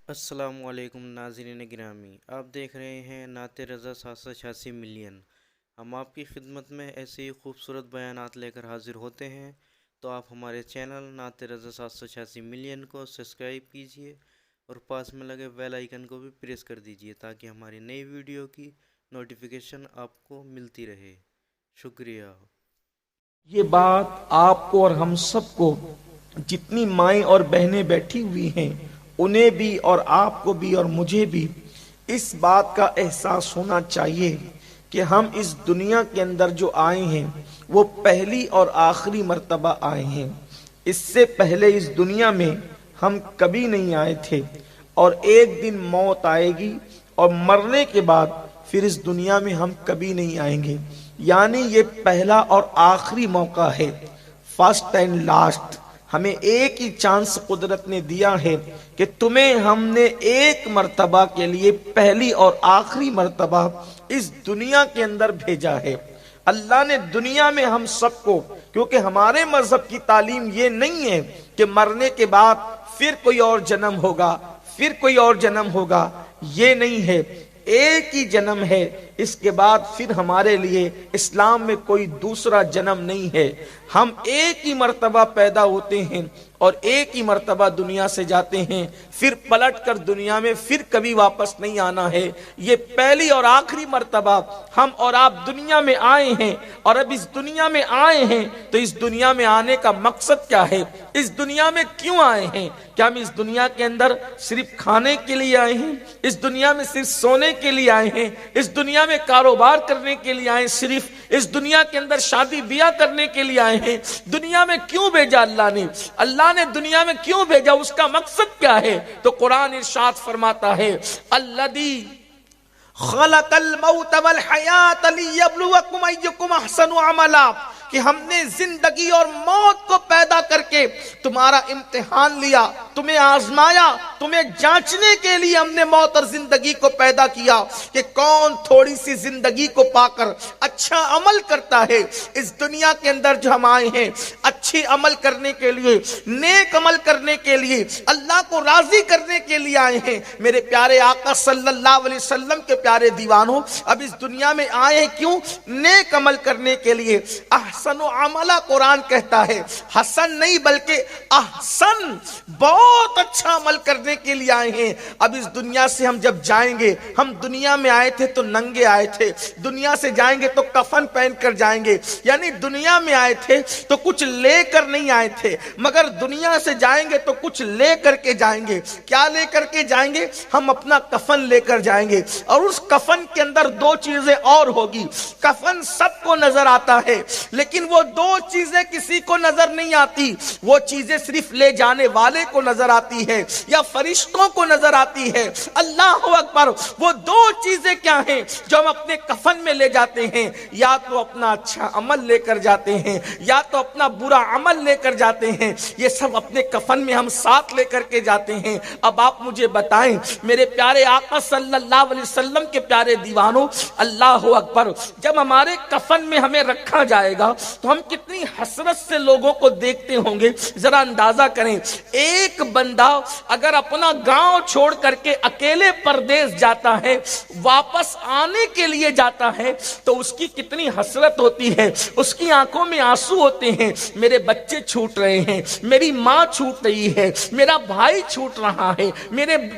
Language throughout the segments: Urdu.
السلام علیکم ناظرین گرامی، آپ دیکھ رہے ہیں نعت رضا 786 ملین۔ ہم آپ کی خدمت میں ایسے ہی خوبصورت بیانات لے کر حاضر ہوتے ہیں، تو آپ ہمارے چینل نعت رضا 786 ملین کو سبسکرائب کیجئے اور پاس میں لگے بیل آئیکن کو بھی پریس کر دیجئے تاکہ ہماری نئی ویڈیو کی نوٹیفیکیشن آپ کو ملتی رہے۔ شکریہ۔ یہ بات آپ کو اور ہم سب کو، جتنی مائیں اور بہنیں بیٹھی ہوئی ہیں، انہیں بھی اور آپ کو بھی اور مجھے بھی اس بات کا احساس ہونا چاہیے کہ ہم اس دنیا کے اندر جو آئے ہیں وہ پہلی اور آخری مرتبہ آئے ہیں۔ اس سے پہلے اس دنیا میں ہم کبھی نہیں آئے تھے، اور ایک دن موت آئے گی اور مرنے کے بعد پھر اس دنیا میں ہم کبھی نہیں آئیں گے۔ یعنی یہ پہلا اور آخری موقع ہے، فرسٹ اینڈ لاسٹ۔ ہمیں ایک ہی چانس قدرت نے دیا ہے کہ تمہیں ہم نے ایک مرتبہ کے لیے پہلی اور آخری مرتبہ اس دنیا کے اندر بھیجا ہے۔ اللہ نے دنیا میں ہم سب کو، کیونکہ ہمارے مذہب کی تعلیم یہ نہیں ہے کہ مرنے کے بعد پھر کوئی اور جنم ہوگا، پھر کوئی اور جنم ہوگا، یہ نہیں ہے۔ ایک ہی جنم ہے، اس کے بعد پھر ہمارے لیے اسلام میں کوئی دوسرا جنم نہیں ہے۔ ہم ایک ہی مرتبہ پیدا ہوتے ہیں اور ایک ہی مرتبہ دنیا سے جاتے ہیں، پھر پلٹ کر دنیا میں پھر کبھی واپس نہیں آنا ہے۔ یہ پہلی اور آخری مرتبہ ہم اور آپ دنیا میں آئے ہیں، اور اب اس دنیا میں آئے ہیں تو اس دنیا میں آنے کا مقصد کیا ہے؟ اس دنیا میں کیوں آئے ہیں؟ کیا ہم اس دنیا کے اندر صرف کھانے کے لیے آئے ہیں؟ اس دنیا میں صرف سونے کے لیے آئے ہیں؟ اس دنیا میں کاروبار کرنے کے لیے آئے؟ صرف اس دنیا کے اندر شادی بیاہ کرنے کے لیے آئے ہیں؟ دنیا میں کیوں بھیجا اللہ نے؟ اللہ نے دنیا میں کیوں بھیجا؟ اس کا مقصد کیا ہے؟ تو قرآن ارشاد فرماتا ہے، الذی خلق الموت والحیات لیبلوکم ایکم احسن عملا، کہ ہم نے زندگی اور موت کو پیدا کر کے تمہارا امتحان لیا، تمہیں آزمایا، تمہیں جانچنے کے لیے ہم نے موت اور زندگی کو پیدا کیا کہ کون تھوڑی سی زندگی کو پا کر اچھا عمل کرتا ہے۔ اس دنیا کے اندر جو ہم آئے ہیں اچھی عمل کرنے کے لیے، نیک عمل کرنے کے لیے، اللہ کو راضی کرنے کے لیے آئے ہیں۔ میرے پیارے آقا صلی اللہ علیہ وسلم کے پیارے دیوانوں، اب اس دنیا میں آئے ہیں کیوں؟ نیک عمل کرنے کے لیے۔ احسن عملہ قرآن کہتا ہے، حسن نہیں بلکہ احسن، بہت اچھا عمل کرنے کے لیے آئے ہیں۔ اب اس دنیا سے ہم جب جائیں گے، ہم دنیا میں آئے تھے تو ننگے آئے تھے، دنیا سے جائیں گے تو کفن پہن کر جائیں گے، یعنی دنیا میں آئے تھے تو کچھ لے کر نہیں آئے تھے، مگر دنیا سے جائیں گے تو کچھ لے کر کے جائیں گے۔ کیا لے کر کے جائیں گے؟ ہم اپنا کفن لے کر جائیں گے، اور اس کفن کے اندر دو چیزیں اور ہوگی۔ کفن سب کو نظر آتا ہے، لیکن وہ دو چیزیں کسی کو نظر نہیں آتی۔ وہ چیزیں صرف لے جانے والے کو نظر آتی ہے یا فرشتوں کو نظر آتی ہے۔ اللہ اکبر! وہ دو چیزیں کیا ہیں جو ہم اپنے کفن میں لے جاتے ہیں؟ یا تو اپنا اچھا عمل لے کر جاتے ہیں، یا تو اپنا برا عمل لے کر جاتے ہیں۔ یہ سب اپنے کفن میں ہم ساتھ لے کر کے جاتے ہیں۔ اب آپ مجھے بتائیں میرے پیارے آقا صلی اللہ علیہ وسلم کے پیارے دیوانوں، اللہ اکبر، جب ہمارے کفن میں ہمیں رکھا جائے گا تو ہم کتنی حسرت سے لوگوں کو دیکھتے ہوں گے۔ ذرا اندازہ کریں، ایک بندہ اگر اپنا گاؤں چھوڑ کر کے اکیلے پردیس جاتا ہے، واپس آنے کے لیے جاتا ہے، تو اس کی کتنی حسرت ہوتی ہے، اس کی آنکھوں میں آنسو ہوتے ہیں۔ میرے بچے چھوٹ رہے ہیں، میری ماں چھوٹ رہی ہے، میرا بھائی چھوٹ رہا ہے،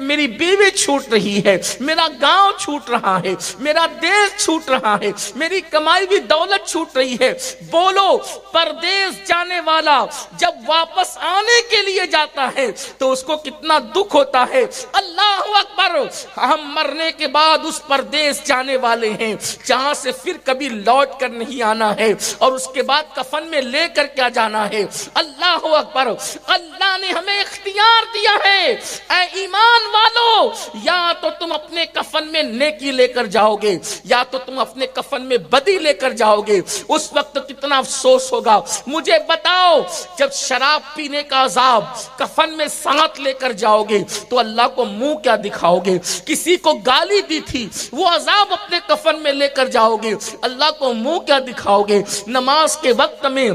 میری بیوی چھوٹ رہی ہے، میرا گاؤں چھوٹ رہا ہے، میرا دیش چھوٹ رہا ہے، میری کمائی ہوئی دولت چھوٹ رہی ہے۔ بولو، پردیس جانے والا جب واپس آنے کے لیے جاتا ہے تو اس کو کتنا دکھ ہوتا ہے۔ اللہ اکبر! ہم مرنے کے بعد اس پردیس جانے والے ہیں جہاں سے پھر کبھی لوٹ کر نہیں آنا ہے، اور اس کے بعد کفن میں لے کر کیا جانا ہے۔ اللہ اکبر! اللہ نے ہمیں اختیار دیا ہے، اے ایمان والو، یا تو تم اپنے کفن میں نیکی لے کر جاؤ گے، یا تو تم اپنے کفن میں بدی لے کر جاؤ گے۔ اس وقت کتنا افسوس ہوگا۔ مجھے بتاؤ، جب شراب پینے کا عذاب کفن میں ساتھ لے کر جاؤ گے تو اللہ کو منہ کیا دکھاؤ گے؟ کسی کو گالی دی تھی، وہ عذاب اپنے کفن میں لے کر جاؤ گے، اللہ کو منہ کیا دکھاؤ گے؟ نماز کے وقت میں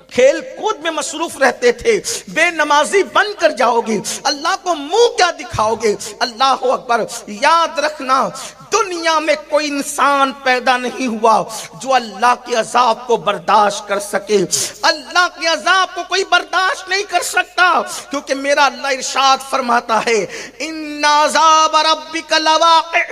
کھیل کود میں مصروف رہتے تھے، بے نمازی بن کر جاؤ گے، اللہ کو منہ کیا دکھاؤ گے؟ اللہ اکبر۔ یاد رکھنا دنیا میں کوئی انسان پیدا نہیں ہوا جو اللہ کے عذاب کو برداشت کر سکے۔ اللہ کے عذاب کو کوئی برداشت نہیں کر سکتا، کیونکہ میرا اللہ ارشاد فرماتا ہے ان عذاب ربک لواقع،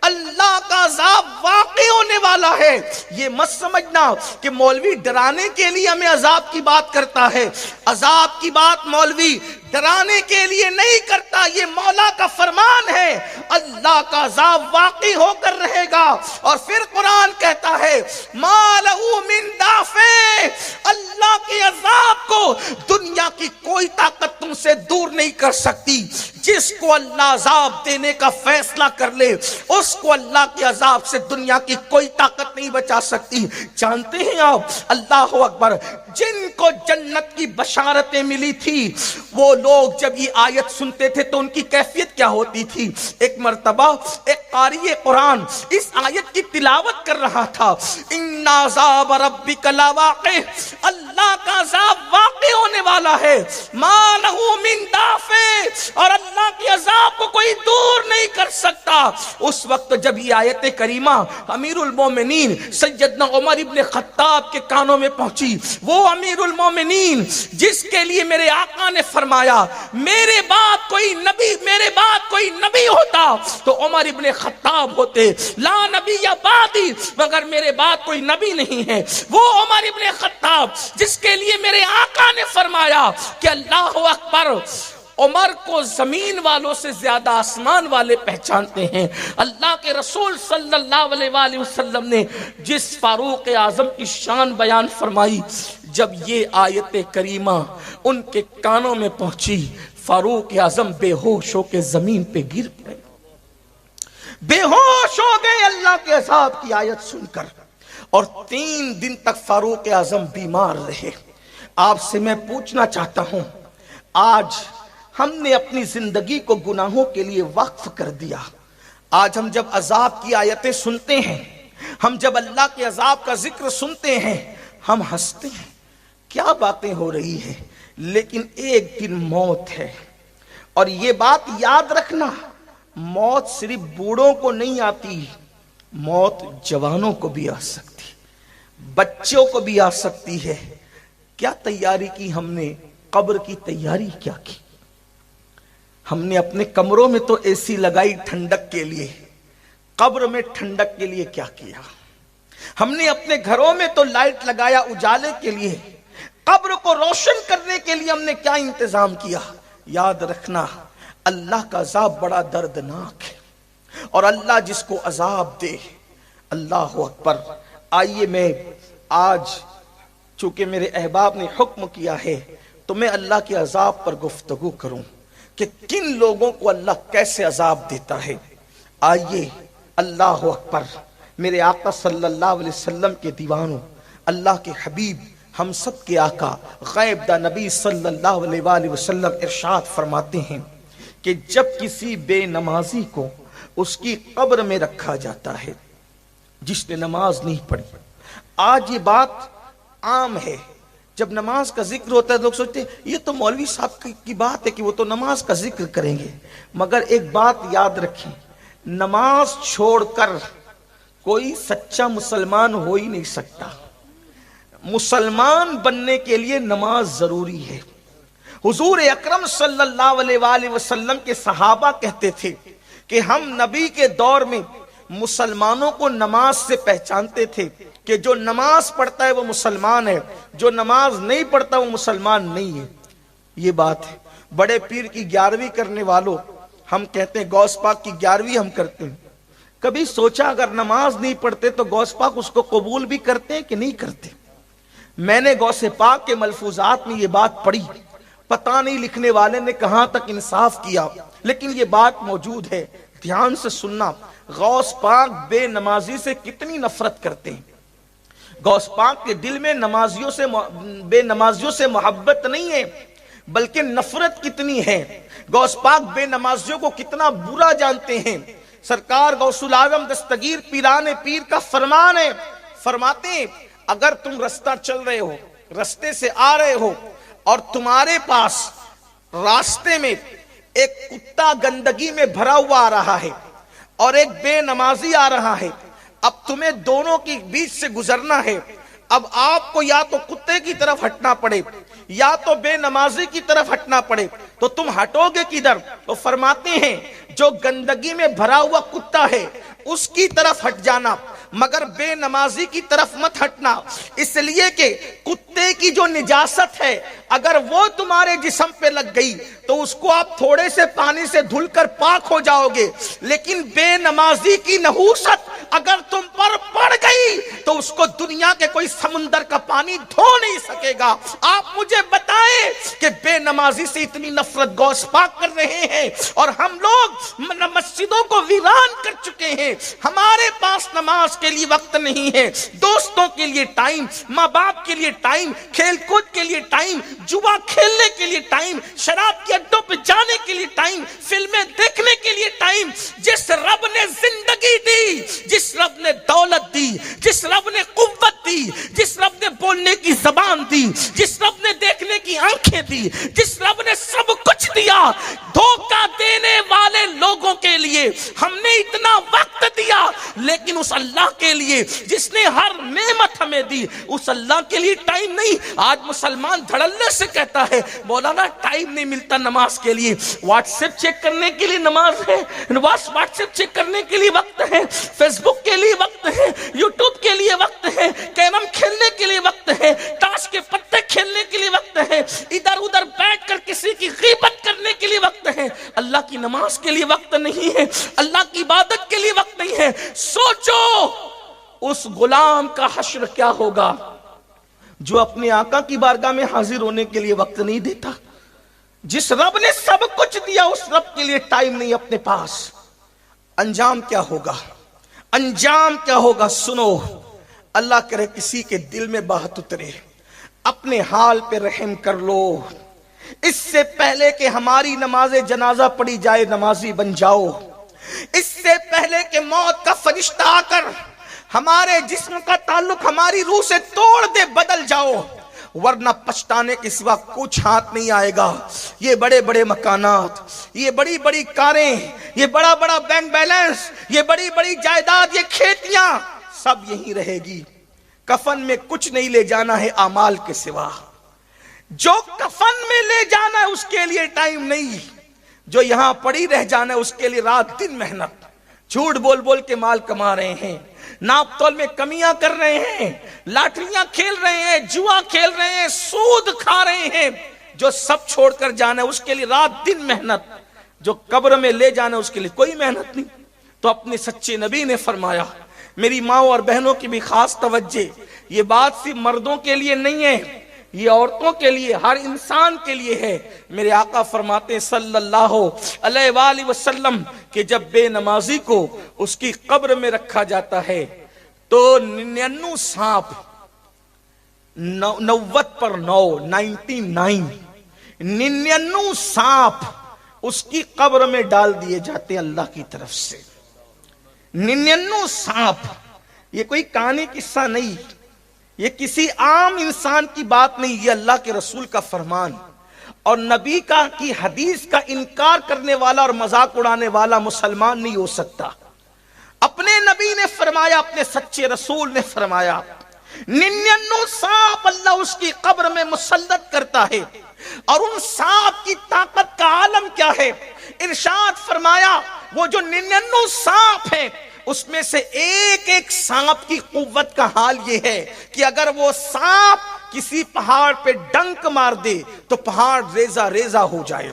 اللہ کا عذاب واقع ہونے والا ہے۔ یہ مت سمجھنا کہ مولوی ڈرانے کے لیے ہمیں عذاب کی بات کرتا ہے، عذاب کی بات مولوی ڈرانے کے لیے نہیں کرتا، یہ مولا کا فرمان ہے۔ اللہ کا عذاب واقع ہو کر رہے گا، اور پھر قرآن کہتا ہے ما لہ من دافع، اللہ کے عذاب کو دنیا کی کوئی طاقت تم سے دور نہیں کر سکتی۔ جس کو اللہ عذاب دینے کا فیصلہ کر لے، اس کو اللہ کے عذاب سے دنیا کی کوئی طاقت نہیں بچا سکتی۔ جانتے ہیں آپ، اللہ اکبر، جن کو جنت کی بشارتیں ملی تھی وہ لوگ جب یہ آیت سنتے تھے تو ان کی کیفیت کیا ہوتی تھی؟ ایک مرتبہ ایک قاری قرآن اس آیت کی تلاوت کر رہا تھا، ان عذاب ربک لواقع، اللہ کا عذاب واقع ہونے والا ہے، ما لہ من دافع، اور اللہ کے عذاب کو کوئی دور نہیں کر سکتا۔ اس وقت جب یہ آیت کریمہ امیر المومنین سیدنا عمر ابن خطاب کے کانوں میں پہنچی، وہ امیر المومنین جس کے لیے میرے آقا نے فرمایا میرے بعد کوئی نبی ہوتا تو عمر ابن خطاب ہوتے، لا نبی یا بعدی، مگر میرے بعد کوئی نبی نہیں ہے، وہ عمر ابن خطاب جس کے لیے میرے آقا نے فرمایا کہ اللہ اکبر، عمر کو زمین والوں سے زیادہ آسمان والے پہچانتے ہیں۔ اللہ کے رسول صلی اللہ علیہ وآلہ وسلم نے جس فاروق اعظم کی شان بیان فرمائی، جب یہ آیت کریمہ ان کے کانوں میں پہنچی، فاروق اعظم بے ہوش ہو کے زمین پہ گر پڑے، بے ہوش ہو گئے اللہ کے عذاب کی آیت سن کر، اور 3 دن تک فاروق اعظم بیمار رہے۔ آپ سے میں پوچھنا چاہتا ہوں، آج ہم نے اپنی زندگی کو گناہوں کے لیے وقف کر دیا، آج ہم جب عذاب کی آیتیں سنتے ہیں، ہم جب اللہ کے عذاب کا ذکر سنتے ہیں، ہم ہنستے ہیں، کیا باتیں ہو رہی ہیں، لیکن ایک دن موت ہے، اور یہ بات یاد رکھنا، موت صرف بوڑھوں کو نہیں آتی، موت جوانوں کو بھی آ سکتی، بچوں کو بھی آ سکتی ہے۔ کیا تیاری کی ہم نے؟ قبر کی تیاری کیا کی؟ ہم نے اپنے کمروں میں تو اے سی لگائی ٹھنڈک کے لیے، قبر میں ٹھنڈک کے لیے کیا کیا؟ ہم نے اپنے گھروں میں تو لائٹ لگایا اجالے کے لیے، قبر کو روشن کرنے کے لیے ہم نے کیا انتظام کیا؟ یاد رکھنا اللہ کا عذاب بڑا دردناک ہے، اور اللہ جس کو عذاب دے، اللہ اکبر۔ آئیے میں آج چونکہ میرے احباب نے حکم کیا ہے تو میں اللہ کے عذاب پر گفتگو کروں کہ کن لوگوں کو اللہ کیسے عذاب دیتا ہے۔ آئیے، اللہ اکبر، میرے آقا صلی اللہ علیہ وسلم کے دیوانوں، اللہ کے حبیب، ہم سب کے آقا غیب دا نبی صلی اللہ علیہ وآلہ وسلم ارشاد فرماتے ہیں کہ جب کسی بے نمازی کو اس کی قبر میں رکھا جاتا ہے، جس نے نماز نہیں پڑھی، آج یہ بات عام ہے، جب نماز کا ذکر ہوتا ہے لوگ سوچتے ہیں یہ تو مولوی صاحب کی بات ہے کہ وہ تو نماز کا ذکر کریں گے، مگر ایک بات یاد رکھیں، نماز چھوڑ کر کوئی سچا مسلمان ہو ہی نہیں سکتا۔ مسلمان بننے کے لیے نماز ضروری ہے۔ حضور اکرم صلی اللہ علیہ وآلہ وسلم کے صحابہ کہتے تھے کہ ہم نبی کے دور میں مسلمانوں کو نماز سے پہچانتے تھے کہ جو نماز پڑھتا ہے وہ مسلمان ہے، جو نماز نہیں پڑھتا وہ مسلمان نہیں ہے۔ یہ بات ہے۔ بڑے پیر کی 11ویں کرنے والوں، ہم کہتے ہیں غوث پاک کی 11ویں ہم کرتے ہیں، کبھی سوچا اگر نماز نہیں پڑھتے تو غوث پاک اس کو قبول بھی کرتے ہیں کہ نہیں کرتے؟ میں نے غوث پاک کے ملفوظات میں یہ بات پڑھی، پتہ نہیں لکھنے والے نے کہاں تک انصاف کیا، لیکن یہ بات موجود ہے، دھیان سے سننا۔ غوث پاک بے نمازی سے کتنی نفرت کرتے ہیں۔ غوث پاک کے دل میں بے نمازیوں سے محبت نہیں ہے، بلکہ نفرت کتنی ہے۔ غوث پاک بے نمازیوں کو کتنا برا جانتے ہیں۔ سرکار غوث العظم دستگیر پیران پیر کا فرمان ہے، فرماتے ہیں اگر تم رستہ چل رہے ہو راستے سے آ رہے ہو اور تمہارے پاس راستے میں ایک کتا گندگی میں بھرا ہوا آ رہا ہے اور ایک بے نمازی آ رہا ہے، اب تمہیں دونوں کے بیچ سے گزرنا ہے، اب آپ کو یا تو کتے کی طرف ہٹنا پڑے یا تو بے نمازی کی طرف ہٹنا پڑے، تو تم ہٹو گے کدھر؟ تو فرماتے ہیں جو گندگی میں بھرا ہوا کتا ہے اس کی طرف ہٹ جانا، مگر بے نمازی کی طرف مت ہٹنا، اس لیے کہ کتے کی جو نجاست ہے اگر وہ تمہارے جسم پہ لگ گئی تو اس کو آپ تھوڑے سے پانی سے دھل کر پاک ہو جاؤ گے، لیکن بے نمازی کی نحوست اگر تم پر پڑ گئی تو اس کو دنیا کے کوئی سمندر کا پانی دھو نہیں سکے گا۔ آپ مجھے بتائیں کہ بے نمازی سے اتنی نفرت گوش پاک کر رہے ہیں اور ہم لوگ مسجدوں کو ویران کر چکے ہیں، ہمارے پاس نماز کے لیے وقت نہیں ہے، دوستوں کے لیے ٹائم، ماں باپ کے لیے ٹائم، کھیل کود کے لیے ٹائم، جوا کھیلنے کے لیے ٹائم، شراب کے اڈوں پہ جانے کے لیے ٹائم، فلمیں دیکھنے کے لیے ٹائم۔ جس رب نے زندگی دی، جس رب نے دولت دی، جس رب نے قوت دی، جس رب نے بولنے کی زبان دی، جس رب نے دیکھنے کی آنکھیں دی، جس رب نے سب کچھ دیا، دھوکہ دینے والے لوگوں کے لیے ہم نے اتنا وقت دیا، لیکن اس اللہ کے لیے جس نے ہر نعمت ہمیں دی اس اللہ کے لیے ٹائم نہیں۔ آج مسلمان دھڑلے سے کہتا ہے مولانا ٹائم نہیں ملتا نماز کے لیے، واٹس ایپ چیک کرنے کے لیے نماز ہے، واٹس ایپ چیک کرنے کے لیے وقت ہے، فیس بک کے لیے وقت ہے، یوٹیوب کے لیے وقت ہے، کیرم کھیلنے کے لیے وقت ہے، تاش کے پتے کھیلنے کے لیے وقت ہے، ادھر ادھر بیٹھ کر کسی کی غیبت کرنے کے لیے وقت ہے، اللہ کی نماز کے لیے وقت نہیں ہے، اللہ کی عبادت کے لیے وقت نہیں ہے۔ سوچو اس غلام کا حشر کیا ہوگا جو اپنے آقا کی بارگاہ میں حاضر ہونے کے لیے وقت نہیں دیتا۔ جس رب نے سب کچھ دیا اس رب کے لیے ٹائم نہیں اپنے پاس، انجام کیا ہوگا؟ انجام کیا ہوگا؟ سنو، اللہ کرے کسی کے دل میں بات اترے، اپنے حال پہ رحم کر لو، اس سے پہلے کہ ہماری نماز جنازہ پڑھی جائے نمازی بن جاؤ، اس سے پہلے کہ موت کا فرشتہ آ کر ہمارے جسم کا تعلق ہماری روح سے توڑ دے بدل جاؤ، ورنہ پچھتانے کے سوا کچھ ہاتھ نہیں آئے گا۔ یہ بڑے بڑے مکانات، یہ بڑی بڑی کاریں، یہ بڑا بڑا بینک بیلنس، یہ بڑی بڑی جائیداد، یہ کھیتیاں سب یہی رہے گی، کفن میں کچھ نہیں لے جانا ہے اعمال کے سوا۔ جو کفن میں لے جانا ہے اس کے لیے ٹائم نہیں، جو یہاں پڑی رہ جانا ہے اس کے لیے رات دن محنت، جھوٹ بول بول کے مال کما رہے ہیں، ناپ تول میں کمیاں کر رہے ہیں، لاٹریاں کھیل رہے ہیں، جوا کھیل رہے ہیں، سود کھا رہے ہیں، جو سب چھوڑ کر جانا ہے اس کے لیے رات دن محنت، جو قبر میں لے جانا ہے اس کے لیے کوئی محنت نہیں۔ تو اپنے سچے نبی نے فرمایا، میری ماں اور بہنوں کی بھی خاص توجہ، یہ بات صرف مردوں کے لیے نہیں ہے، یہ عورتوں کے لیے، ہر انسان کے لیے ہے۔ میرے آقا فرماتے ہیں صلی اللہ علیہ وآلہ وسلم کہ جب بے نمازی کو اس کی قبر میں رکھا جاتا ہے تو 99 سانپ 90 پر 99 سانپ اس کی قبر میں ڈال دیے جاتے ہیں اللہ کی طرف سے۔ 99 سانپ، یہ کوئی کہانی قصہ نہیں، یہ کسی عام انسان کی بات نہیں، یہ اللہ کے رسول کا فرمان، اور نبی کی حدیث کا انکار کرنے والا اور مذاق اڑانے والا مسلمان نہیں ہو سکتا۔ اپنے نبی نے فرمایا، اپنے سچے رسول نے فرمایا، 99 سانپ اللہ اس کی قبر میں مسلط کرتا ہے، اور ان سانپ کی طاقت کا عالم کیا ہے؟ ارشاد فرمایا وہ جو 99 سانپ ہیں اس میں سے ایک ایک سانپ کی قوت کا حال یہ ہے کہ اگر وہ سانپ کسی پہاڑ پہ ڈنک مار دے تو پہاڑ ریزہ ریزہ ہو جائے،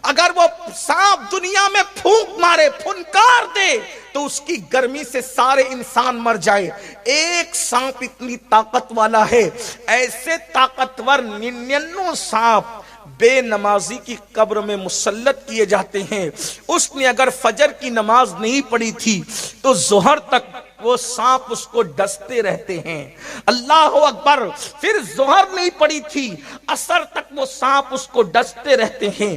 اگر وہ سانپ دنیا میں پھونک مارے، پھنکار دے تو اس کی گرمی سے سارے انسان مر جائے۔ ایک سانپ اتنی طاقت والا ہے، ایسے طاقتور 99 سانپ بے نمازی کی قبر میں مسلط کیے جاتے ہیں۔ اس نے اگر فجر کی نماز نہیں پڑھی تھی تو ظہر تک وہ سانپ اس کو ڈستے رہتے ہیں، اللہ اکبر، پھر ظہر نہیں پڑھی تھی عصر تک وہ سانپ اس کو ڈستے رہتے ہیں،